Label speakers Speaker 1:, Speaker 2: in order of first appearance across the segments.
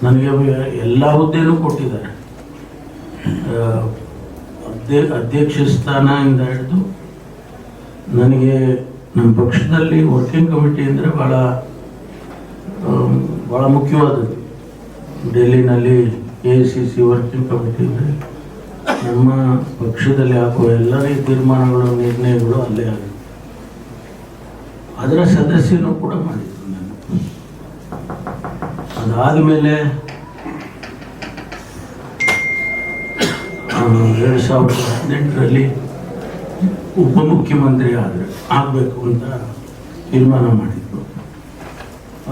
Speaker 1: ನನಗೆ ಎಲ್ಲ ಹುದ್ದೆನೂ ಕೊಟ್ಟಿದ್ದಾರೆ. ಅಧ್ಯಕ್ಷ ಸ್ಥಾನದಿಂದ ಹಿಡಿದು ನನಗೆ ನಮ್ಮ ಪಕ್ಷದಲ್ಲಿ ವರ್ಕಿಂಗ್ ಕಮಿಟಿ ಅಂದರೆ ಭಾಳ ಮುಖ್ಯವಾದದ್ದು. ಡೆಲ್ಲಿನಲ್ಲಿ AICC ವರ್ಕಿಂಗ್ ಕಮಿಟಿ ಅಂದರೆ ನಮ್ಮ ಪಕ್ಷದಲ್ಲಿ ಆಗುವ ಎಲ್ಲರ ತೀರ್ಮಾನಗಳು ನಿರ್ಣಯಗಳು ಅಲ್ಲೇ ಆಗುತ್ತೆ. ಅದರ ಸದಸ್ಯನೂ ಕೂಡ ಮಾಡಿದ್ರು ನಾನು. ಅದಾದಮೇಲೆ 2018ರಲ್ಲಿ ಉಪಮುಖ್ಯಮಂತ್ರಿ ಆಗಬೇಕು ಅಂತ ತೀರ್ಮಾನ ಮಾಡಿದ್ರು.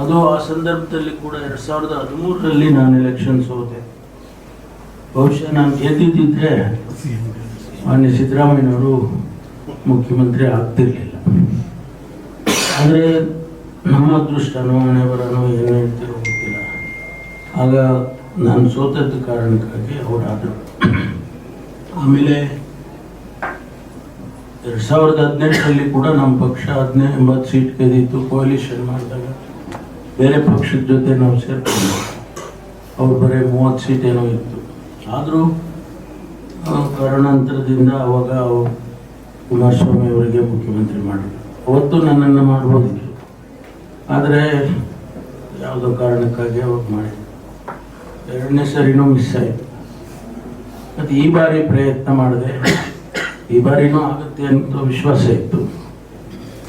Speaker 1: ಅದು ಆ ಸಂದರ್ಭದಲ್ಲಿ ಕೂಡ 2013ರಲ್ಲಿ ನಾನು ಎಲೆಕ್ಷನ್ ಸೋತೆ. ಬಹುಶಃ ನಾನು ಗೆದ್ದಿದ್ದರೆ ಮಾನ್ಯ ಸಿದ್ದರಾಮಯ್ಯನವರು ಮುಖ್ಯಮಂತ್ರಿ ಆಗ್ತಿರ್ಲಿಲ್ಲ. ಆದರೆ ನಮ್ಮ ಅದೃಷ್ಟನೋ ಹಣೆ ಬರೋನೋ ಏನು ಹೇಳ್ತಿರೋ ಗೊತ್ತಿಲ್ಲ. ಆಗ ನಾನು ಸೋತದ ಕಾರಣಕ್ಕಾಗಿ ಅವರಾದರು. ಆಮೇಲೆ 2018ರಲ್ಲಿ ಕೂಡ ನಮ್ಮ ಪಕ್ಷ 80 ಸೀಟ್ ಗೆದ್ದಿತ್ತು. ಕೋalition ಮಾಡಿದಾಗ ಬೇರೆ ಪಕ್ಷದ ಜೊತೆ ನಾವು ಸೇರ್ಕೊಂಡು ಅವ್ರು ಬರೀ 30 ಸೀಟ್ ಏನೋ ಇತ್ತು. ಆದರೂ ಕಾರಣಾಂತರದಿಂದ ಅವಾಗ ಕುಮಾರಸ್ವಾಮಿ ಅವರಿಗೆ ಮುಖ್ಯಮಂತ್ರಿ ಮಾಡಿದ್ರು. ಅವತ್ತು ನನ್ನನ್ನು ಮಾಡ್ಬೋದಿತ್ತು, ಆದರೆ ಯಾವುದೋ ಕಾರಣಕ್ಕಾಗಿ ಅವಾಗ ಮಾಡಿದ್ರು. 2ನೇ ಸರಿನೂ ಮಿಸ್ ಆಯಿತು. ಮತ್ತು ಈ ಬಾರಿ ಪ್ರಯತ್ನ ಮಾಡಿದೆ. ಈ ಬಾರಿನೂ ಆಗುತ್ತೆ ಅಂತ ವಿಶ್ವಾಸ ಇತ್ತು.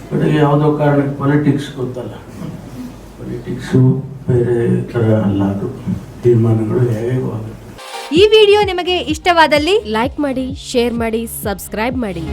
Speaker 1: ಬಟ್ ಯಾವುದೋ ಕಾರಣಕ್ಕೆ ಪಾಲಿಟಿಕ್ಸ್ ಗೊತ್ತಲ್ಲ, ಪಾಲಿಟಿಕ್ಸು ಬೇರೆ ಥರ ಅಲ್ಲ. ಅದು ತೀರ್ಮಾನಗಳು ಹೇಗೋ ಆಗುತ್ತೆ.
Speaker 2: ಈ ವಿಡಿಯೋ ನಿಮಗೆ ಇಷ್ಟವಾದಲ್ಲಿ ಲೈಕ್ ಮಾಡಿ, ಶೇರ್ ಮಾಡಿ, ಸಬ್ಸ್ಕ್ರೈಬ್ ಮಾಡಿ.